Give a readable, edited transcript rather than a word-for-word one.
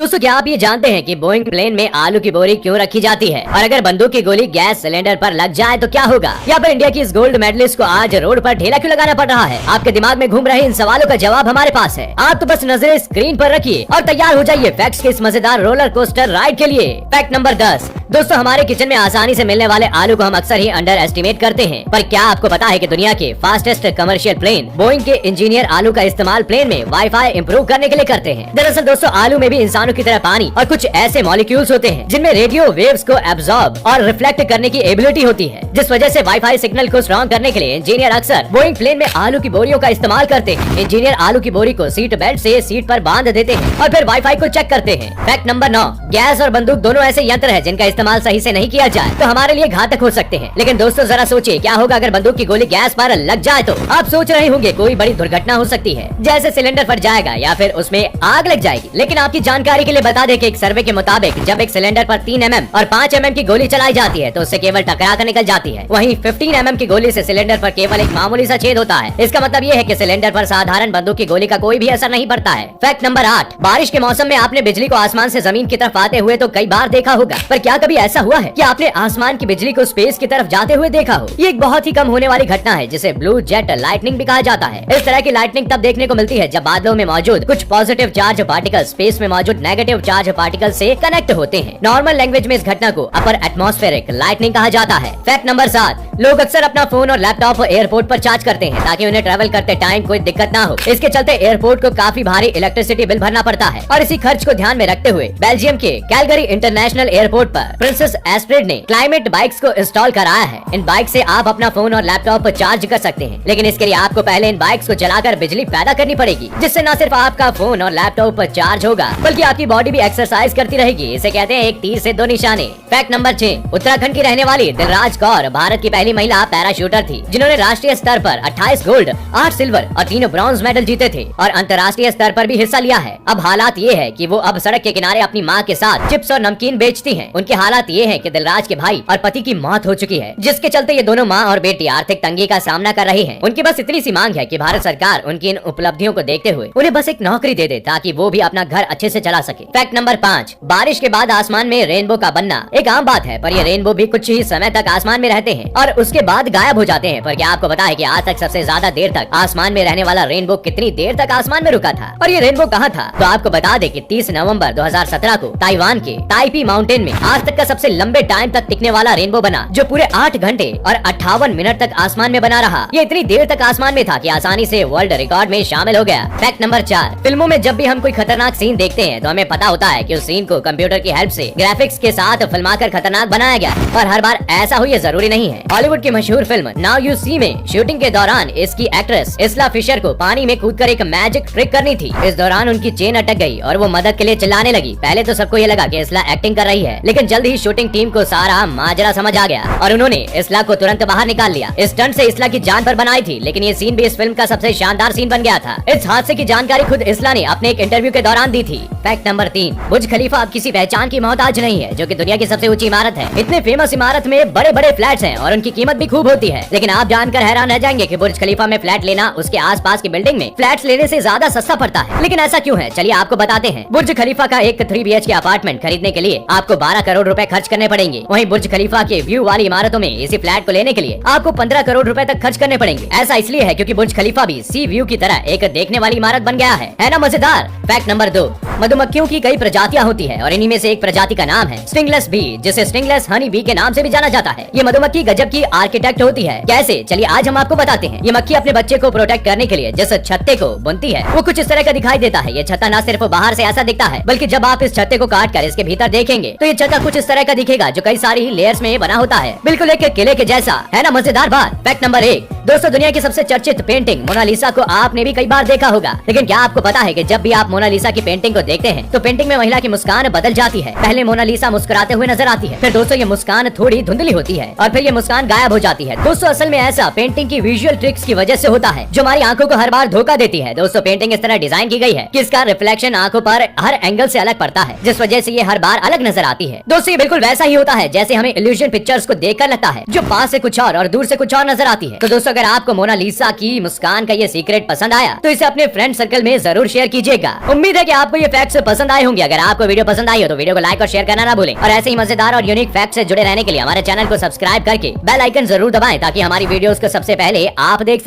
दोस्तों क्या आप ये जानते हैं कि बोइंग प्लेन में आलू की बोरी क्यों रखी जाती है, और अगर बंदूक की गोली गैस सिलेंडर पर लग जाए तो क्या होगा? यहाँ पर इंडिया की इस गोल्ड मेडलिस्ट को आज रोड पर ठेला क्यों लगाना पड़ रहा है? आपके दिमाग में घूम रहे इन सवालों का जवाब हमारे पास है। आप तो बस नजरें स्क्रीन पर रखिए और तैयार हो जाइए फैक्ट्स के इस मजेदार रोलर कोस्टर राइड के लिए। Fact number 10। दोस्तों हमारे किचन में आसानी से मिलने वाले आलू को हम अक्सर ही अंडर एस्टिमेट करते हैं, पर क्या आपको पता है कि दुनिया के फास्टेस्ट कमर्शियल प्लेन बोइंग के इंजीनियर आलू का इस्तेमाल प्लेन में वाईफाई इंप्रूव करने के लिए करते हैं। दरअसल दोस्तों आलू में भी इंसानों की तरह पानी और कुछ ऐसे मॉलिक्यूल्स होते हैं जिनमें रेडियो वेव्स को एब्जॉर्ब और रिफ्लेक्ट करने की एबिलिटी होती है, जिस वजह से वाईफाई सिग्नल को स्ट्रॉन्ग करने के लिए इंजीनियर अक्सर बोइंग प्लेन में आलू की बोरियों का इस्तेमाल करते हैं। इंजीनियर आलू की बोरी को सीट बेल्ट से सीट पर बांध देते हैं और फिर वाईफाई को चेक करते हैं। Fact number 9। गैस और बंदूक दोनों ऐसे यंत्र है जिनका इस्तेमाल सही से नहीं किया जाए तो हमारे लिए घातक हो सकते हैं। लेकिन दोस्तों जरा सोचिए क्या होगा अगर बंदूक की गोली गैस पर लग जाए तो? आप सोच रहे होंगे कोई बड़ी दुर्घटना हो सकती है, जैसे सिलेंडर फट जाएगा या फिर उसमें आग लग जाएगी। लेकिन आपकी जानकारी के लिए बता दें कि एक सर्वे के मुताबिक जब एक सिलेंडर पर 3 mm और 5 mm की गोली चलाई जाती है तो उससे केवल टकरा कर निकल जाती है। वहीं 15 mm की गोली से सिलेंडर पर केवल एक मामूली सा छेद होता है। इसका मतलब ये है कि सिलेंडर पर साधारण बंदूक की गोली का कोई भी असर नहीं पड़ता है। Fact number 8। बारिश के मौसम में आपने बिजली को आसमान से जमीन की तरफ आते हुए तो कई बार देखा होगा, पर क्या कभी ऐसा हुआ है कि आपने आसमान की बिजली को स्पेस की तरफ जाते हुए देखा हो? ये एक बहुत ही कम होने वाली घटना है जिसे ब्लू जेट लाइटनिंग भी कहा जाता है। इस तरह की लाइटनिंग तब देखने को मिलती है जब बादलों में मौजूद कुछ पॉजिटिव चार्ज पार्टिकल स्पेस में मौजूद नेगेटिव चार्ज पार्टिकल से कनेक्ट होते हैं। नॉर्मल लैंग्वेज में इस घटना को अपर एटमॉस्फेरिक लाइटनिंग कहा जाता है। Fact number 7। लोग अक्सर अपना फोन और लैपटॉप एयरपोर्ट पर चार्ज करते हैं ताकि उन्हें ट्रैवल करते टाइम कोई दिक्कत ना हो। इसके चलते एयरपोर्ट को काफी भारी इलेक्ट्रिसिटी बिल भरना पड़ता है और इसी खर्च को ध्यान में रखते हुए बेल्जियम के कैलगरी इंटरनेशनल एयरपोर्ट पर प्रिंसेस एस्ट्रिड ने क्लाइमेट बाइक्स को इंस्टॉल कराया है। इन बाइक से आप अपना फोन और लैपटॉप चार्ज कर सकते हैं, लेकिन इसके लिए आपको पहले इन बाइक्स को चलाकर बिजली पैदा करनी पड़ेगी, जिससे न सिर्फ आपका फोन और लैपटॉप चार्ज होगा बल्कि आपकी बॉडी भी एक्सरसाइज करती रहेगी। इसे कहते हैं एक तीर से दो निशाने। Fact number 6। उत्तराखंड की रहने वाली दिलराज कौर भारत की पहली महिला पैराशूटर थी जिन्होंने राष्ट्रीय स्तर पर 28 गोल्ड, 8 सिल्वर और 3 ब्रॉन्ज मेडल जीते थे और अंतर्राष्ट्रीय स्तर पर भी हिस्सा लिया है। अब हालात ये है कि वो अब सड़क के किनारे अपनी माँ के साथ चिप्स और नमकीन बेचती हैं। उनके हालात ये है कि दिलराज के भाई और पति की मौत हो चुकी है, जिसके चलते ये दोनों माँ और बेटी आर्थिक तंगी का सामना कर रही है। उनकी बस इतनी सी मांग है कि भारत सरकार उनकी इन उपलब्धियों को देखते हुए उन्हें बस एक नौकरी दे दे ताकि वो भी अपना घर अच्छे से चला सके। Fact number 5। बारिश के बाद आसमान में रेनबो का बनना एक आम बात है, पर ये रेनबो भी कुछ ही समय तक आसमान में रहते हैं और उसके बाद गायब हो जाते हैं। पर क्या आपको पता है कि आज तक सबसे ज्यादा देर तक आसमान में रहने वाला रेनबो कितनी देर तक आसमान में रुका था और ये रेनबो कहाँ था? तो आपको बता दें कि 30 नवंबर 2017 को ताइवान के ताइपी माउंटेन में आज तक का सबसे लंबे टाइम तक टिकने वाला रेनबो बना, जो पूरे 8 घंटे और 58 मिनट तक आसमान में बना रहा। ये इतनी देर तक आसमान में था कि आसानी से वर्ल्ड रिकॉर्ड में शामिल हो गया। Fact number 4। फिल्मों में जब भी हम कोई खतरनाक सीन देखते हैं तो हमें पता होता है कि उस सीन को कंप्यूटर की हेल्प से ग्राफिक्स के साथ फिल्माकर खतरनाक बनाया गया, पर हर बार ऐसा हो ये जरूरी नहीं है। हॉलीवुड की मशहूर फिल्म नाउ यू सी में शूटिंग के दौरान इसकी एक्ट्रेस इस्ला फिशर को पानी में कूदकर एक मैजिक ट्रिक करनी थी। इस दौरान उनकी चेन अटक गई और वो मदद के लिए चिल्लाने लगी। पहले तो सबको ये लगा कि इस्ला एक्टिंग कर रही है, लेकिन जल्द ही शूटिंग टीम को सारा माजरा समझ आ गया और उन्होंने इस्ला को तुरंत बाहर निकाल लिया। इस स्टंट से इस्ला की जान पर बनाई थी, लेकिन ये सीन भी इस फिल्म का सबसे शानदार सीन बन गया था। इस हादसे की जानकारी खुद इस्ला ने अपने एक इंटरव्यू के दौरान दी थी। Fact number 3। बुर्ज खलीफा अब किसी पहचान की मोहताज नहीं है, जो कि दुनिया की सबसे ऊंची इमारत है। इतने फेमस इमारत में बड़े बड़े फ्लैट्स हैं और उनकी कीमत भी खूब होती है, लेकिन आप जानकर हैरान रह जाएंगे कि बुर्ज खलीफा में फ्लैट लेना उसके आसपास की बिल्डिंग में फ्लैट्स लेने से ज्यादा सस्ता पड़ता है। लेकिन ऐसा क्यों है, चलिए आपको बताते हैं। बुर्ज खलीफा का एक 3 BHK अपार्टमेंट खरीदने के लिए आपको 12 करोड़ रुपए खर्च करने पड़ेंगे। वहीं बुर्ज खलीफा के व्यू वाली इमारतों में इसी फ्लैट को लेने के लिए आपको 15 करोड़ रुपए तक खर्च करने पड़ेंगे। ऐसा इसलिए है क्योंकि बुर्ज खलीफा भी सी व्यू की तरह एक देखने वाली इमारत बन गया है ना मजेदार। Fact number 2। मधुमक्खियों की कई प्रजातियां होती है और इन्हीं में से एक प्रजाति का नाम है स्टिंगलेस बी, जिसे स्टिंगलेस हनी बी के नाम से भी जाना जाता है। ये मधुमक्खी गजब की आर्किटेक्ट होती है। कैसे, चलिए आज हम आपको बताते हैं। ये मक्खी अपने बच्चे को प्रोटेक्ट करने के लिए जिस छत्ते को बुनती है वो कुछ इस तरह का दिखाई देता है। ये छत्ता न सिर्फ बाहर से ऐसा दिखता है, बल्कि जब आप इस छत्ते को काट कर इसके भीतर देखेंगे तो ये छत्ता कुछ इस तरह का दिखेगा, जो कई सारी लेयर्स में बना होता है, बिल्कुल एक किले के जैसा, है ना मजेदार बात। Fact number 1। दोस्तों दुनिया की सबसे चर्चित पेंटिंग मोनालिसा को आपने भी कई बार देखा होगा, लेकिन क्या आपको पता है कि जब भी आप मोनालिसा की पेंटिंग को देखते हैं तो पेंटिंग में महिला की मुस्कान बदल जाती है। पहले मोनालिसा मुस्कुराते हुए नजर आती है, फिर दोस्तों ये मुस्कान थोड़ी धुंधली होती है और फिर ये मुस्कान गायब हो जाती है। दोस्तों असल में ऐसा पेंटिंग की विजुअल ट्रिक्स की वजह से होता है, जो हमारी आंखों को हर बार धोखा देती है। दोस्तों पेंटिंग इस तरह डिजाइन की गई है कि इसका रिफ्लेक्शन आंखों पर हर एंगल से अलग पड़ता है, जिस वजह से ये हर बार अलग नजर आती है। दोस्तों ये बिल्कुल वैसा ही होता है जैसे हमें इल्यूजन पिक्चर्स को देखकर लगता है, जो पास से कुछ और दूर से कुछ और नजर आती है। तो दोस्तों अगर आपको मोनालिसा की मुस्कान का ये सीक्रेट पसंद आया तो इसे अपने फ्रेंड सर्कल में जरूर शेयर कीजिएगा। उम्मीद है कि आपको ये फैक्ट्स पसंद आए होंगे। अगर आपको वीडियो पसंद आई हो तो वीडियो को लाइक और शेयर करना ना भूलें और ऐसे ही मजेदार और यूनिक फैक्ट से जुड़े रहने के लिए हमारे चैनल को सब्सक्राइब करके बेल आइकन जरूर दबाएं ताकि हमारी वीडियोस को सबसे पहले आप देख